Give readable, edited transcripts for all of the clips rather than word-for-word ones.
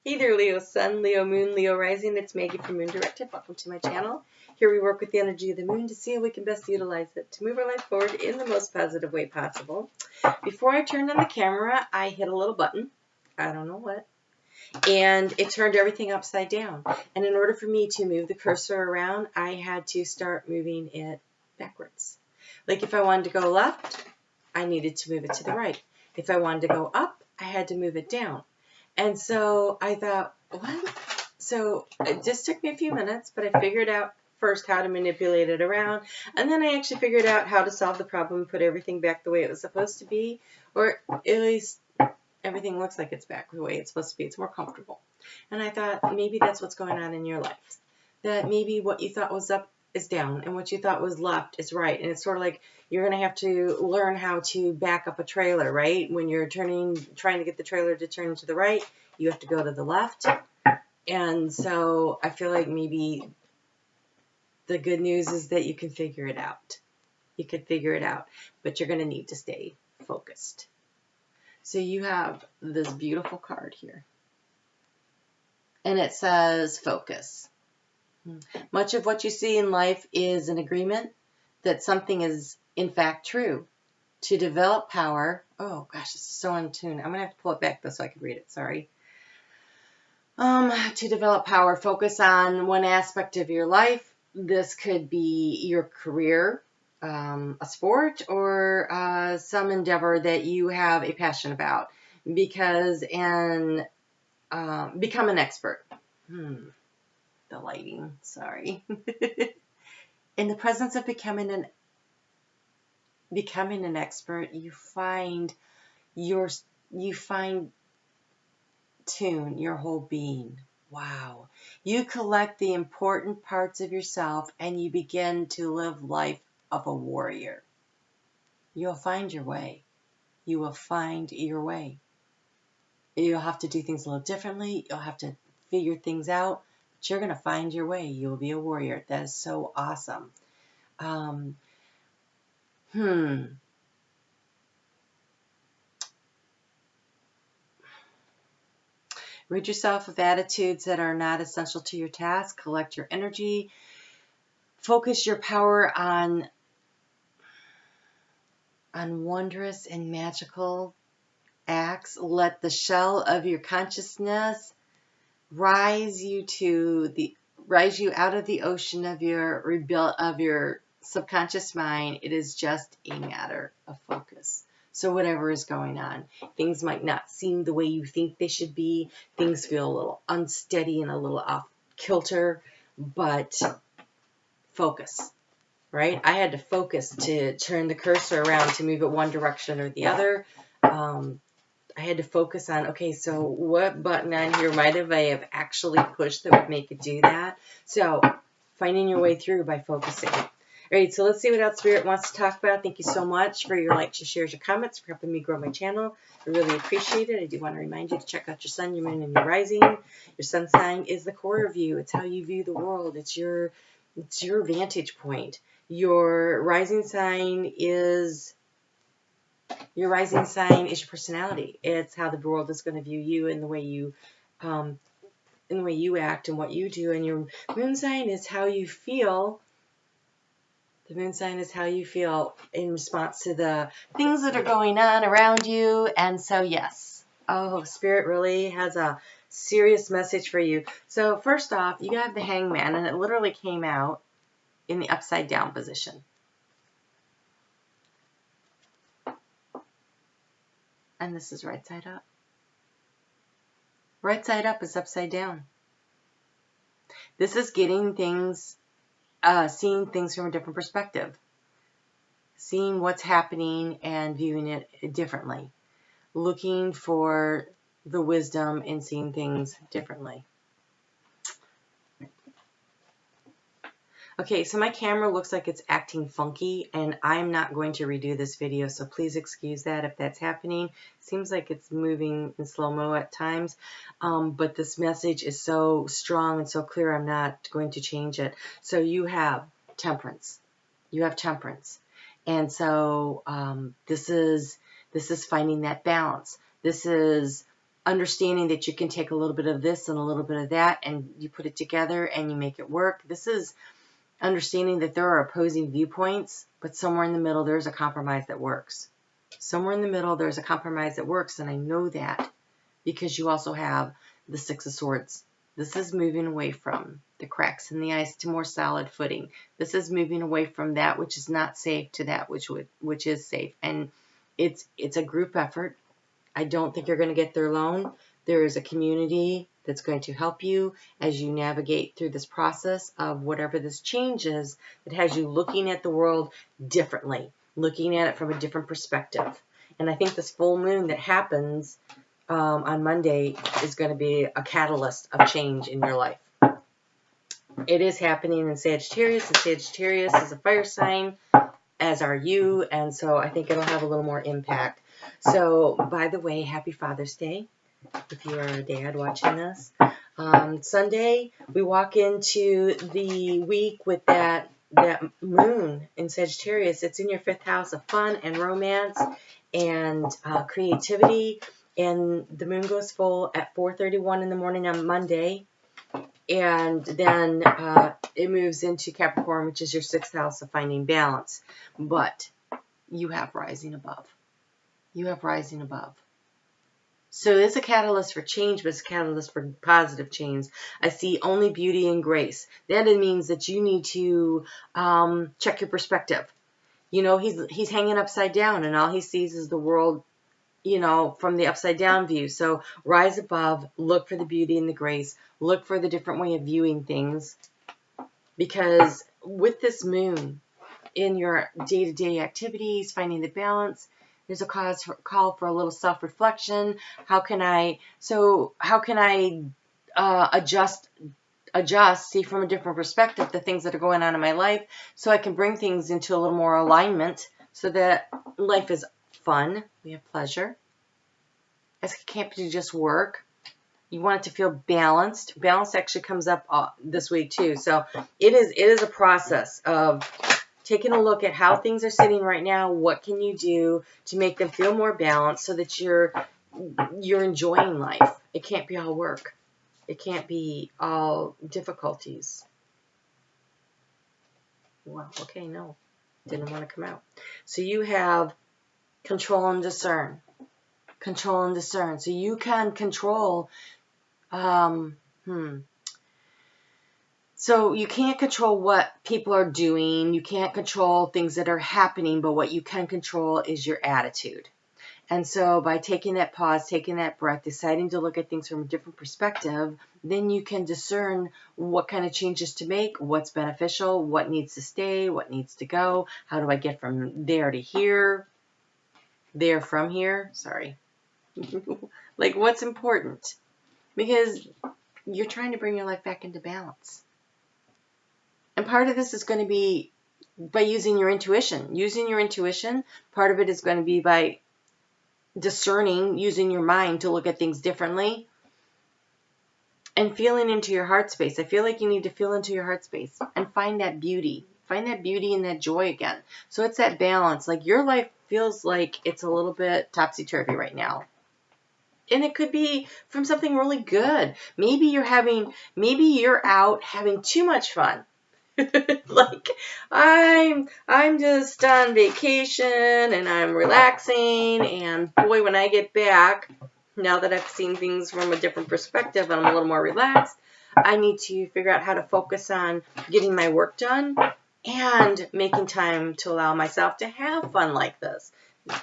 Hey there, Leo Sun, Leo Moon, Leo Rising. It's Maggie from Moon Directive. Welcome to my channel. Here we work with the energy of the moon to see how we can best utilize it to move our life forward in the most positive way possible. Before I turned on the camera, I hit a little button. I don't know what. And it turned everything upside down. And in order for me to move the cursor around, I had to start moving it backwards. Like if I wanted to go left, I needed to move it to the right. If I wanted to go up, I had to move it down. And so I thought, what? So it just took me a few minutes, but I figured out first how to manipulate it around. And then I actually figured out how to solve the problem and put everything back the way it was supposed to be. Or at least everything looks like it's back the way it's supposed to be. It's more comfortable. And I thought maybe that's what's going on in your life. That maybe what you thought was up is down and what you thought was left is right. And it's sort of like you're going to have to learn how to back up a trailer, right? When you're trying to get the trailer to turn to the right, you have to go to the left. And so I feel like maybe the good news is that you can figure it out. You can figure it out, but you're going to need to stay focused. So you have this beautiful card here. And it says focus. Much of what you see in life is an agreement that something is in fact true. To develop power, oh gosh, this is so in tune. I'm going to have to pull it back though so I can read it, sorry. To develop power, focus on one aspect of your life. This could be your career, a sport, or some endeavor that you have a passion about. Become an expert. The lighting, sorry. In the presence of becoming an expert, you find tune your whole being. Wow. You collect the important parts of yourself and you begin to live life of a warrior. You'll find your way. You will find your way. You'll have to do things a little differently. You'll have to figure things out. But you're going to find your way. You'll be a warrior. That is so awesome. Rid yourself of attitudes that are not essential to your task. Collect your energy. Focus your power on wondrous and magical acts. Let the shell of your consciousness rise you out of the ocean of your subconscious mind. It is just a matter of focus. So whatever is going on, things might not seem the way you think they should be. Things feel a little unsteady and a little off kilter, but focus, right? I had to focus to turn the cursor around to move it one direction or the other. I had to focus on, okay, so what button on here might I have actually pushed that would make it do that? So finding your way through by focusing. All right, so let's see what else Spirit wants to talk about. Thank you so much for your likes, your shares, your comments, for helping me grow my channel. I really appreciate it. I do want to remind you to check out your sun, your moon, and your rising. Your sun sign is the core of you. It's how you view the world. It's your vantage point. Your rising sign is your personality. It's how the world is going to view you and the way you act and what you do. And your moon sign is how you feel. The moon sign is how you feel in response to the things that are going on around you. And so, yes. Oh, Spirit really has a serious message for you. So, first off, you have the Hangman, and it literally came out in the upside down position. And this is right side up. Right side up is upside down. This is getting things, seeing things from a different perspective. Seeing what's happening and viewing it differently. Looking for the wisdom in seeing things differently. Okay, so my camera looks like it's acting funky, and I'm not going to redo this video, so please excuse that if that's happening. Seems like it's moving in slow-mo at times, but this message is so strong and so clear, I'm not going to change it. So you have temperance. You have temperance. And so this is finding that balance. This is understanding that you can take a little bit of this and a little bit of that, and you put it together and you make it work. This is understanding that there are opposing viewpoints, but somewhere in the middle, there's a compromise that works. Somewhere in the middle, there's a compromise that works, and I know that because you also have the Six of Swords. This is moving away from the cracks in the ice to more solid footing. This is moving away from that which is not safe to that which is safe. And it's a group effort. I don't think you're going to get there alone. There is a community that's going to help you as you navigate through this process of whatever this change is that has you looking at the world differently, looking at it from a different perspective. And I think this full moon that happens on Monday is going to be a catalyst of change in your life. It is happening in Sagittarius, and Sagittarius is a fire sign, as are you, and so I think it'll have a little more impact. So, by the way, happy Father's Day, if you are a dad watching this. Sunday, we walk into the week with that moon in Sagittarius. It's in your 5th house of fun and romance and creativity, and the moon goes full at 4:31 in the morning on Monday, and then it moves into Capricorn, which is your 6th house of finding balance. But you have rising above. You have rising above. So it's a catalyst for change, but it's a catalyst for positive change. I see only beauty and grace. That means that you need to check your perspective. You know, he's hanging upside down, and all he sees is the world, you know, from the upside down view. So rise above, look for the beauty and the grace, look for the different way of viewing things. Because with this moon in your day-to-day activities, finding the balance, there's a call for a little self-reflection. How can I adjust, see from a different perspective the things that are going on in my life, so I can bring things into a little more alignment so that life is fun. We have pleasure. It can't be just work. You want it to feel balanced. Balance actually comes up this week too. So it is a process of taking a look at how things are sitting right now. What can you do to make them feel more balanced so that you're enjoying life? It can't be all work. It can't be all difficulties. Well, okay, no. Didn't want to come out. So you have control and discern. Control and discern. So you can control So you can't control what people are doing. You can't control things that are happening, but what you can control is your attitude. And so by taking that pause, taking that breath, deciding to look at things from a different perspective, then you can discern what kind of changes to make, what's beneficial, what needs to stay, what needs to go, how do I get from there to here, there from here, sorry. Like what's important? Because you're trying to bring your life back into balance. And part of this is going to be by using your intuition. Using your intuition, part of it is going to be by discerning, using your mind to look at things differently, and feeling into your heart space. I feel like you need to feel into your heart space and find that beauty. Find that beauty and that joy again. So it's that balance. Like your life feels like it's a little bit topsy-turvy right now. And it could be from something really good. Maybe you're out having too much fun. Like I'm just on vacation and I'm relaxing, and boy, when I get back, now that I've seen things from a different perspective and I'm a little more relaxed, I need to figure out how to focus on getting my work done and making time to allow myself to have fun like this.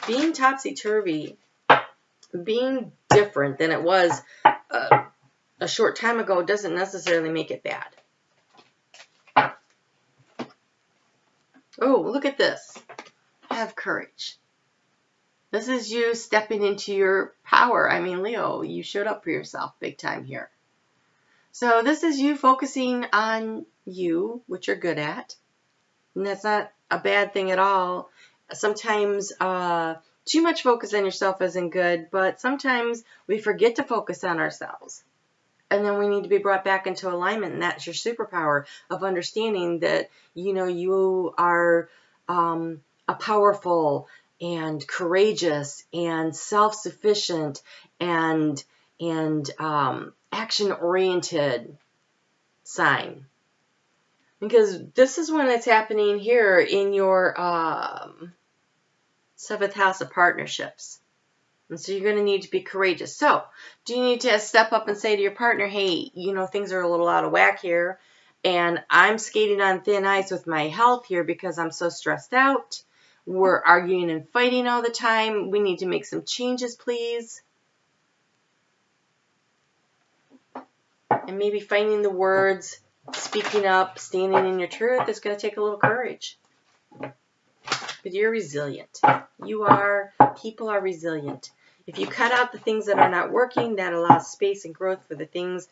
Being topsy-turvy, being different than it was a short time ago doesn't necessarily make it bad. Oh, look at this. Have courage. This is you stepping into your power. I mean, Leo, you showed up for yourself big time here. So this is you focusing on you, which you're good at. And that's not a bad thing at all. Sometimes too much focus on yourself isn't good, but sometimes we forget to focus on ourselves. And then we need to be brought back into alignment, and that's your superpower of understanding that, you know, you are a powerful and courageous and self-sufficient and and action-oriented sign. Because this is when it's happening here in your 7th house of partnerships. And so you're going to need to be courageous. So do you need to step up and say to your partner, hey, you know, things are a little out of whack here, and I'm skating on thin ice with my health here because I'm so stressed out. We're arguing and fighting all the time. We need to make some changes, please. And maybe finding the words, speaking up, standing in your truth is going to take a little courage. But you're resilient. People are resilient. If you cut out the things that are not working, that allows space and growth for the things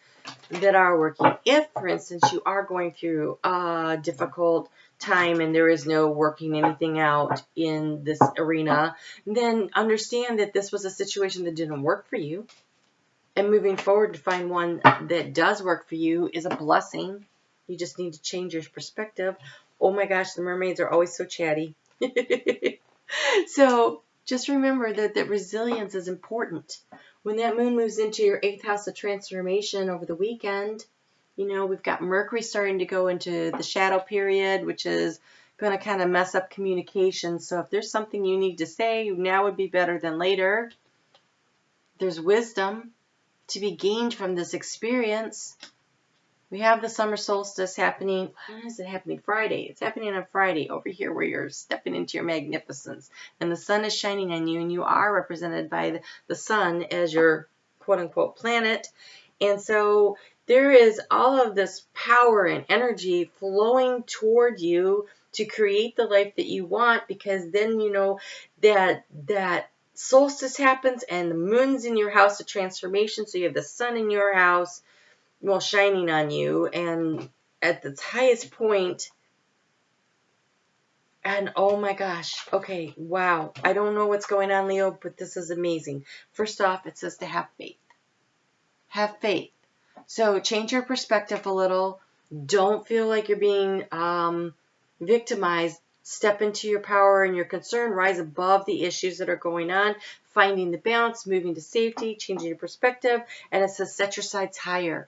that are working. If, for instance, you are going through a difficult time and there is no working anything out in this arena, then understand that this was a situation that didn't work for you. And moving forward to find one that does work for you is a blessing. You just need to change your perspective. Oh my gosh, the mermaids are always so chatty. So just remember that resilience is important. When that moon moves into your 8th house of transformation over the weekend, you know, we've got Mercury starting to go into the shadow period, which is going to kind of mess up communication. So if there's something you need to say, now would be better than later. There's wisdom to be gained from this experience. We have the summer solstice happening. When is it happening? Friday. It's happening on Friday over here where you're stepping into your magnificence. And the sun is shining on you, and you are represented by the sun as your quote-unquote planet. And so there is all of this power and energy flowing toward you to create the life that you want, because then you know that solstice happens and the moon's in your house of transformation. So you have the sun in your house, well, shining on you, and at its highest point. And oh my gosh, okay, wow, I don't know what's going on, Leo, but this is amazing. First off, it says to have faith. Have faith. So change your perspective a little. Don't feel like you're being victimized. Step into your power and your concern. Rise above the issues that are going on. Finding the balance, moving to safety, changing your perspective. And it says set your sights higher.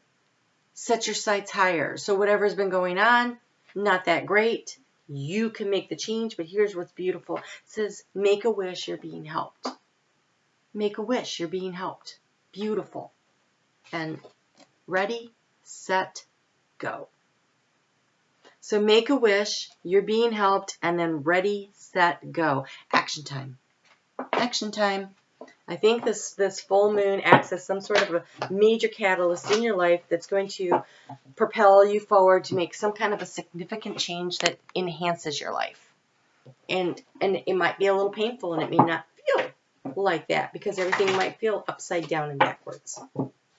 Set your sights higher. So whatever's been going on, not that great. You can make the change, but here's what's beautiful. It says, make a wish, you're being helped. Make a wish, you're being helped. Beautiful. And ready, set, go. So make a wish, you're being helped, and then ready, set, go. Action time. Action time. I think this full moon acts as some sort of a major catalyst in your life that's going to propel you forward to make some kind of a significant change that enhances your life. And it might be a little painful, and it may not feel like that because everything might feel upside down and backwards.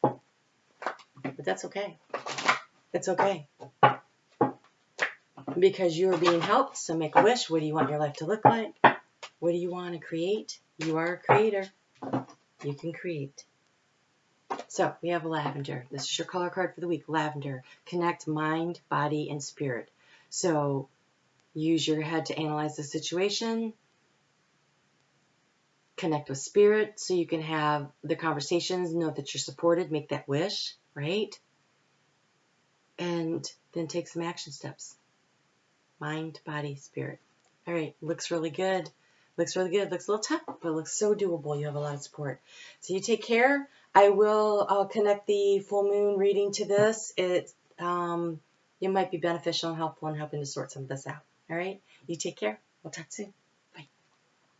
But that's okay. It's okay. Because you're being helped, so make a wish. What do you want your life to look like? What do you want to create? You are a creator. You can create. So we have lavender. This is your color card for the week. Lavender. Connect mind, body, and spirit. So use your head to analyze the situation. Connect with spirit so you can have the conversations. Know that you're supported. Make that wish, right? And then take some action steps. Mind, body, spirit. All right. Looks really good. Looks really good. Looks a little tough, but it looks so doable. You have a lot of support. So you take care. I'll connect the full moon reading to this. It might be beneficial and helpful in helping to sort some of this out. All right. You take care. We'll talk soon.